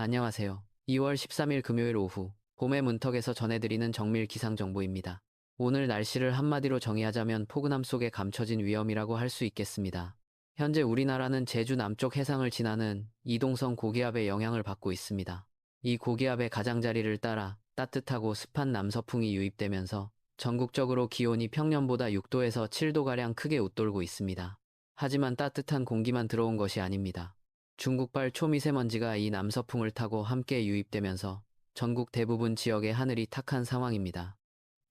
안녕하세요. 2월 13일 금요일 오후 봄의 문턱에서 전해드리는 정밀 기상 정보입니다. 오늘 날씨를 한마디로 정의하자면 포근함 속에 감춰진 위험이라고 할 수 있겠습니다. 현재 우리나라는 제주 남쪽 해상을 지나는 이동성 고기압의 영향을 받고 있습니다. 이 고기압의 가장자리를 따라 따뜻하고 습한 남서풍이 유입되면서 전국적으로 기온이 평년보다 6도에서 7도가량 크게 웃돌고 있습니다. 하지만 따뜻한 공기만 들어온 것이 아닙니다. 중국발 초미세먼지가 이 남서풍을 타고 함께 유입되면서 전국 대부분 지역의 하늘이 탁한 상황입니다.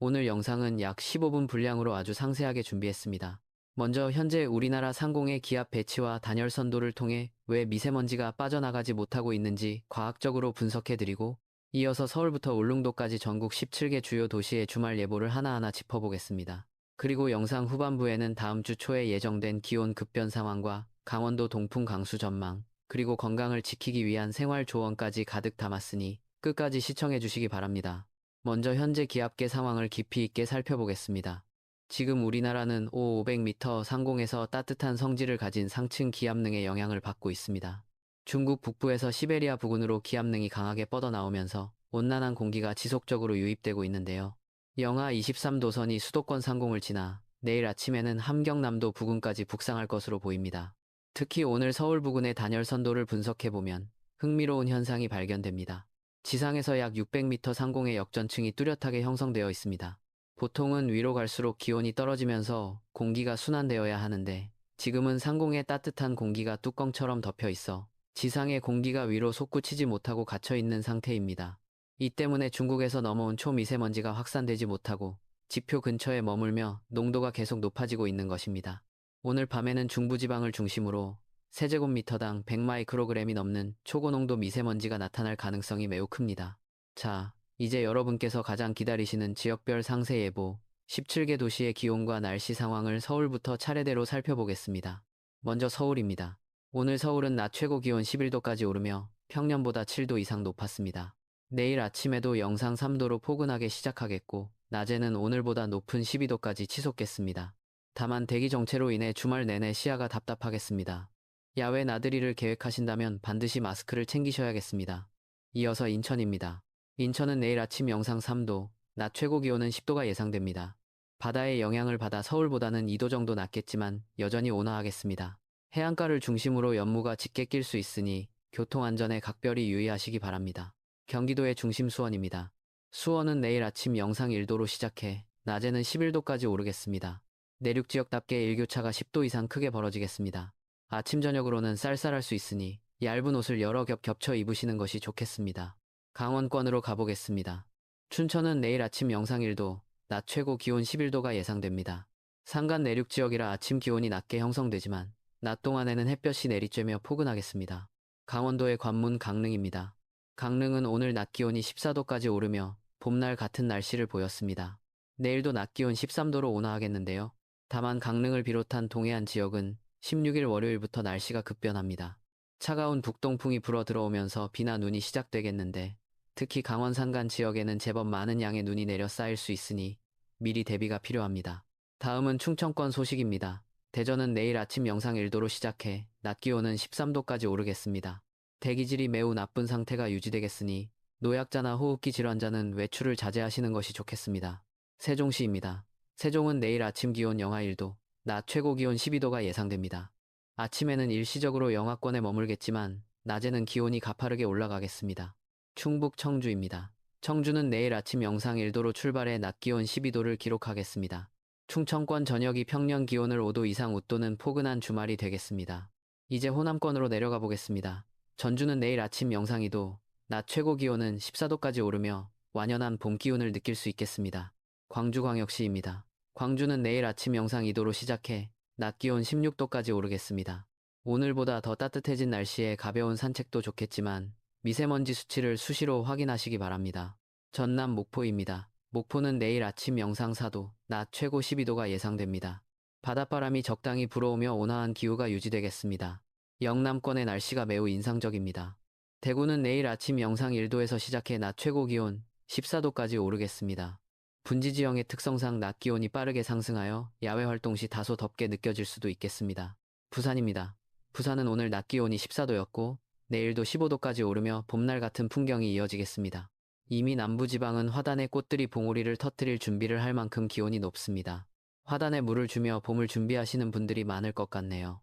오늘 영상은 약 15분 분량으로 아주 상세하게 준비했습니다. 먼저 현재 우리나라 상공의 기압 배치와 단열 선도를 통해 왜 미세먼지가 빠져나가지 못하고 있는지 과학적으로 분석해드리고, 이어서 서울부터 울릉도까지 전국 17개 주요 도시의 주말 예보를 하나하나 짚어보겠습니다. 그리고 영상 후반부에는 다음 주 초에 예정된 기온 급변 상황과 강원도 동풍 강수 전망, 그리고 건강을 지키기 위한 생활 조언까지 가득 담았으니 끝까지 시청해 주시기 바랍니다. 먼저 현재 기압계 상황을 깊이 있게 살펴보겠습니다. 지금 우리나라는 500m 상공에서 따뜻한 성질을 가진 상층 기압능의 영향을 받고 있습니다. 중국 북부에서 시베리아 부근으로 기압능이 강하게 뻗어나오면서 온난한 공기가 지속적으로 유입되고 있는데요. 영하 23도선이 수도권 상공을 지나 내일 아침에는 함경남도 부근까지 북상할 것으로 보입니다. 특히 오늘 서울 부근의 단열 선도를 분석해보면 흥미로운 현상이 발견됩니다. 지상에서 약 600m 상공의 역전층이 뚜렷하게 형성되어 있습니다. 보통은 위로 갈수록 기온이 떨어지면서 공기가 순환되어야 하는데, 지금은 상공에 따뜻한 공기가 뚜껑처럼 덮여 있어 지상의 공기가 위로 솟구치지 못하고 갇혀 있는 상태입니다. 이 때문에 중국에서 넘어온 초미세먼지가 확산되지 못하고 지표 근처에 머물며 농도가 계속 높아지고 있는 것입니다. 오늘 밤에는 중부지방을 중심으로 세제곱미터당 100마이크로그램이 넘는 초고농도 미세먼지가 나타날 가능성이 매우 큽니다. 자, 이제 여러분께서 가장 기다리시는 지역별 상세 예보, 17개 도시의 기온과 날씨 상황을 서울부터 차례대로 살펴보겠습니다. 먼저 서울입니다. 오늘 서울은 낮 최고 기온 11도까지 오르며 평년보다 7도 이상 높았습니다. 내일 아침에도 영상 3도로 포근하게 시작하겠고, 낮에는 오늘보다 높은 12도까지 치솟겠습니다. 다만 대기 정체로 인해 주말 내내 시야가 답답하겠습니다. 야외 나들이를 계획하신다면 반드시 마스크를 챙기셔야겠습니다. 이어서 인천입니다. 인천은 내일 아침 영상 3도, 낮 최고 기온은 10도가 예상됩니다. 바다의 영향을 받아 서울보다는 2도 정도 낮겠지만 여전히 온화하겠습니다. 해안가를 중심으로 연무가 짙게 낄 수 있으니 교통안전에 각별히 유의하시기 바랍니다. 경기도의 중심 수원입니다. 수원은 내일 아침 영상 1도로 시작해 낮에는 11도까지 오르겠습니다. 내륙 지역답게 일교차가 10도 이상 크게 벌어지겠습니다. 아침 저녁으로는 쌀쌀할 수 있으니 얇은 옷을 여러 겹 겹쳐 입으시는 것이 좋겠습니다. 강원권으로 가보겠습니다. 춘천은 내일 아침 영상 1도, 낮 최고 기온 11도가 예상됩니다. 산간 내륙 지역이라 아침 기온이 낮게 형성되지만 낮 동안에는 햇볕이 내리쬐며 포근하겠습니다. 강원도의 관문 강릉입니다. 강릉은 오늘 낮 기온이 14도까지 오르며 봄날 같은 날씨를 보였습니다. 내일도 낮 기온 13도로 온화하겠는데요. 다만 강릉을 비롯한 동해안 지역은 16일 월요일부터 날씨가 급변합니다. 차가운 북동풍이 불어 들어오면서 비나 눈이 시작되겠는데, 특히 강원 산간 지역에는 제법 많은 양의 눈이 내려 쌓일 수 있으니 미리 대비가 필요합니다. 다음은 충청권 소식입니다. 대전은 내일 아침 영상 1도로 시작해 낮 기온은 13도까지 오르겠습니다. 대기질이 매우 나쁜 상태가 유지되겠으니 노약자나 호흡기 질환자는 외출을 자제하시는 것이 좋겠습니다. 세종시입니다. 세종은 내일 아침 기온 영하 1도, 낮 최고 기온 12도가 예상됩니다. 아침에는 일시적으로 영하권에 머물겠지만 낮에는 기온이 가파르게 올라가겠습니다. 충북 청주입니다. 청주는 내일 아침 영상 1도로 출발해 낮 기온 12도를 기록하겠습니다. 충청권 전역이 평년 기온을 5도 이상 웃도는 포근한 주말이 되겠습니다. 이제 호남권으로 내려가 보겠습니다. 전주는 내일 아침 영상 2도, 낮 최고 기온은 14도까지 오르며 완연한 봄 기운을 느낄 수 있겠습니다. 광주광역시입니다. 광주는 내일 아침 영상 2도로 시작해 낮 기온 16도까지 오르겠습니다. 오늘보다 더 따뜻해진 날씨에 가벼운 산책도 좋겠지만 미세먼지 수치를 수시로 확인하시기 바랍니다. 전남 목포입니다. 목포는 내일 아침 영상 4도, 낮 최고 12도가 예상됩니다. 바닷바람이 적당히 불어오며 온화한 기후가 유지되겠습니다. 영남권의 날씨가 매우 인상적입니다. 대구는 내일 아침 영상 1도에서 시작해 낮 최고 기온 14도까지 오르겠습니다. 분지지형의 특성상 낮 기온이 빠르게 상승하여 야외 활동 시 다소 덥게 느껴질 수도 있겠습니다. 부산입니다. 부산은 오늘 낮 기온이 14도였고 내일도 15도까지 오르며 봄날 같은 풍경이 이어지겠습니다. 이미 남부지방은 화단에 꽃들이 봉오리를 터뜨릴 준비를 할 만큼 기온이 높습니다. 화단에 물을 주며 봄을 준비하시는 분들이 많을 것 같네요.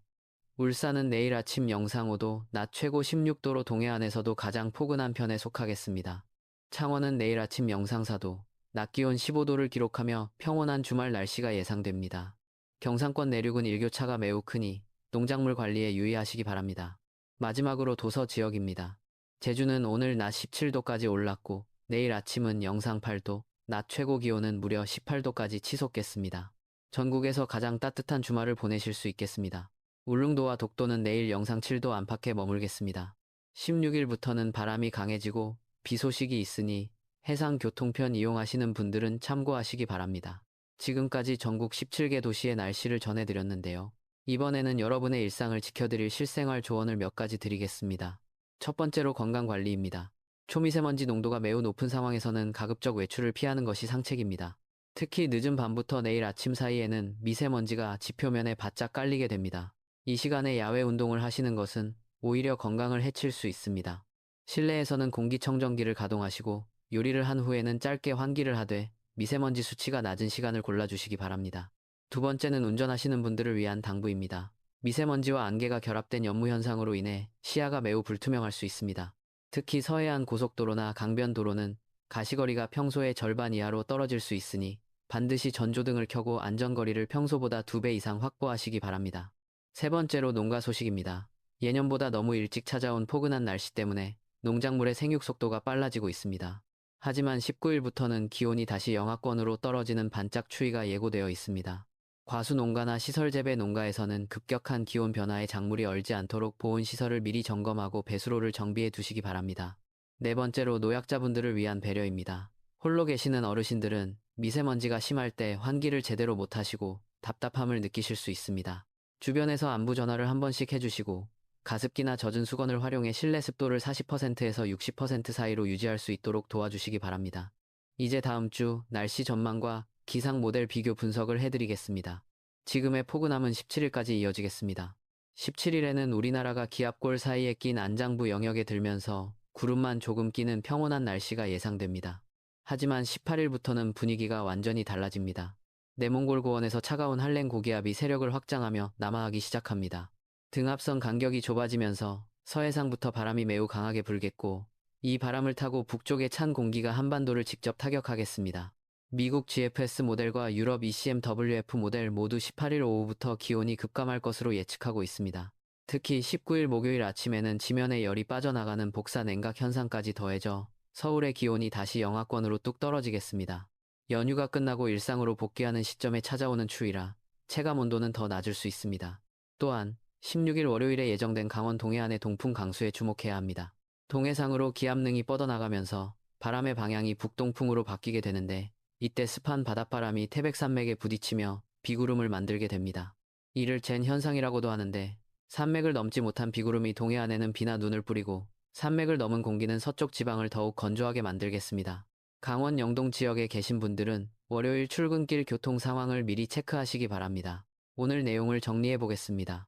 울산은 내일 아침 영상 5도, 낮 최고 16도로 동해안에서도 가장 포근한 편에 속하겠습니다. 창원은 내일 아침 영상 4도, 낮 기온 15도를 기록하며 평온한 주말 날씨가 예상됩니다. 경상권 내륙은 일교차가 매우 크니 농작물 관리에 유의하시기 바랍니다. 마지막으로 도서 지역입니다. 제주는 오늘 낮 17도까지 올랐고 내일 아침은 영상 8도, 낮 최고 기온은 무려 18도까지 치솟겠습니다. 전국에서 가장 따뜻한 주말을 보내실 수 있겠습니다. 울릉도와 독도는 내일 영상 7도 안팎에 머물겠습니다. 16일부터는 바람이 강해지고 비 소식이 있으니 해상 교통편 이용하시는 분들은 참고하시기 바랍니다. 지금까지 전국 17개 도시의 날씨를 전해드렸는데요. 이번에는 여러분의 일상을 지켜드릴 실생활 조언을 몇 가지 드리겠습니다. 첫 번째로 건강관리입니다. 초미세먼지 농도가 매우 높은 상황에서는 가급적 외출을 피하는 것이 상책입니다. 특히 늦은 밤부터 내일 아침 사이에는 미세먼지가 지표면에 바짝 깔리게 됩니다. 이 시간에 야외 운동을 하시는 것은 오히려 건강을 해칠 수 있습니다. 실내에서는 공기청정기를 가동하시고 요리를 한 후에는 짧게 환기를 하되 미세먼지 수치가 낮은 시간을 골라주시기 바랍니다. 두 번째는 운전하시는 분들을 위한 당부입니다. 미세먼지와 안개가 결합된 연무 현상으로 인해 시야가 매우 불투명할 수 있습니다. 특히 서해안 고속도로나 강변도로는 가시거리가 평소의 절반 이하로 떨어질 수 있으니 반드시 전조등을 켜고 안전거리를 평소보다 2배 이상 확보하시기 바랍니다. 세 번째로 농가 소식입니다. 예년보다 너무 일찍 찾아온 포근한 날씨 때문에 농작물의 생육 속도가 빨라지고 있습니다. 하지만 19일부터는 기온이 다시 영하권으로 떨어지는 반짝 추위가 예고되어 있습니다. 과수 농가나 시설 재배 농가에서는 급격한 기온 변화에 작물이 얼지 않도록 보온 시설을 미리 점검하고 배수로를 정비해 두시기 바랍니다. 네 번째로 노약자분들을 위한 배려입니다. 홀로 계시는 어르신들은 미세먼지가 심할 때 환기를 제대로 못하시고 답답함을 느끼실 수 있습니다. 주변에서 안부 전화를 한 번씩 해주시고 가습기나 젖은 수건을 활용해 실내 습도를 40%에서 60% 사이로 유지할 수 있도록 도와주시기 바랍니다. 이제 다음 주 날씨 전망과 기상 모델 비교 분석을 해드리겠습니다. 지금의 포근함은 17일까지 이어지겠습니다. 17일에는 우리나라가 기압골 사이에 낀 안장부 영역에 들면서 구름만 조금 끼는 평온한 날씨가 예상됩니다. 하지만 18일부터는 분위기가 완전히 달라집니다. 내몽골 고원에서 차가운 한랭 고기압이 세력을 확장하며 남하하기 시작합니다. 등압선 간격이 좁아지면서 서해상부터 바람이 매우 강하게 불겠고 이 바람을 타고 북쪽의 찬 공기가 한반도를 직접 타격하겠습니다. 미국 GFS 모델과 유럽 ECMWF 모델 모두 18일 오후부터 기온이 급감할 것으로 예측하고 있습니다. 특히 19일 목요일 아침에는 지면에 열이 빠져나가는 복사 냉각 현상까지 더해져 서울의 기온이 다시 영하권으로 뚝 떨어지겠습니다. 연휴가 끝나고 일상으로 복귀하는 시점에 찾아오는 추위라 체감 온도는 더 낮을 수 있습니다. 또한 16일 월요일에 예정된 강원 동해안의 동풍 강수에 주목해야 합니다. 동해상으로 기압능이 뻗어나가면서 바람의 방향이 북동풍으로 바뀌게 되는데 이때 습한 바닷바람이 태백산맥에 부딪히며 비구름을 만들게 됩니다. 이를 젠 현상이라고도 하는데 산맥을 넘지 못한 비구름이 동해안에는 비나 눈을 뿌리고 산맥을 넘은 공기는 서쪽 지방을 더욱 건조하게 만들겠습니다. 강원 영동 지역에 계신 분들은 월요일 출근길 교통 상황을 미리 체크하시기 바랍니다. 오늘 내용을 정리해 보겠습니다.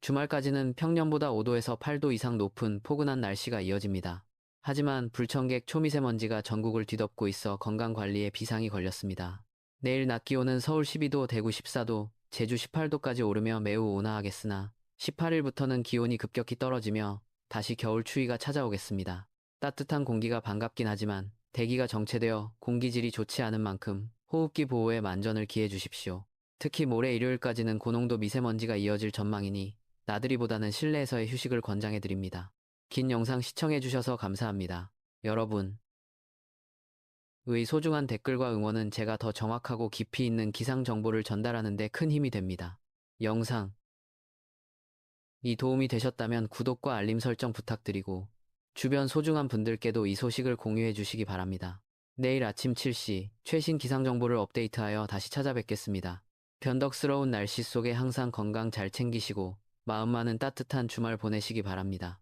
주말까지는 평년보다 5도에서 8도 이상 높은 포근한 날씨가 이어집니다. 하지만 불청객 초미세먼지가 전국을 뒤덮고 있어 건강관리에 비상이 걸렸습니다. 내일 낮 기온은 서울 12도, 대구 14도, 제주 18도까지 오르며 매우 온화하겠으나 18일부터는 기온이 급격히 떨어지며 다시 겨울 추위가 찾아오겠습니다. 따뜻한 공기가 반갑긴 하지만 대기가 정체되어 공기질이 좋지 않은 만큼 호흡기 보호에 만전을 기해 주십시오. 특히 모레 일요일까지는 고농도 미세먼지가 이어질 전망이니 나들이보다는 실내에서의 휴식을 권장해드립니다. 긴 영상 시청해주셔서 감사합니다. 여러분. 의 소중한 댓글과 응원은 제가 더 정확하고 깊이 있는 기상 정보를 전달하는 데 큰 힘이 됩니다. 영상이 도움이 되셨다면 구독과 알림 설정 부탁드리고 주변 소중한 분들께도 이 소식을 공유해 주시기 바랍니다. 내일 아침 7시 최신 기상 정보를 업데이트하여 다시 찾아뵙겠습니다. 변덕스러운 날씨 속에 항상 건강 잘 챙기시고 마음만은 따뜻한 주말 보내시기 바랍니다.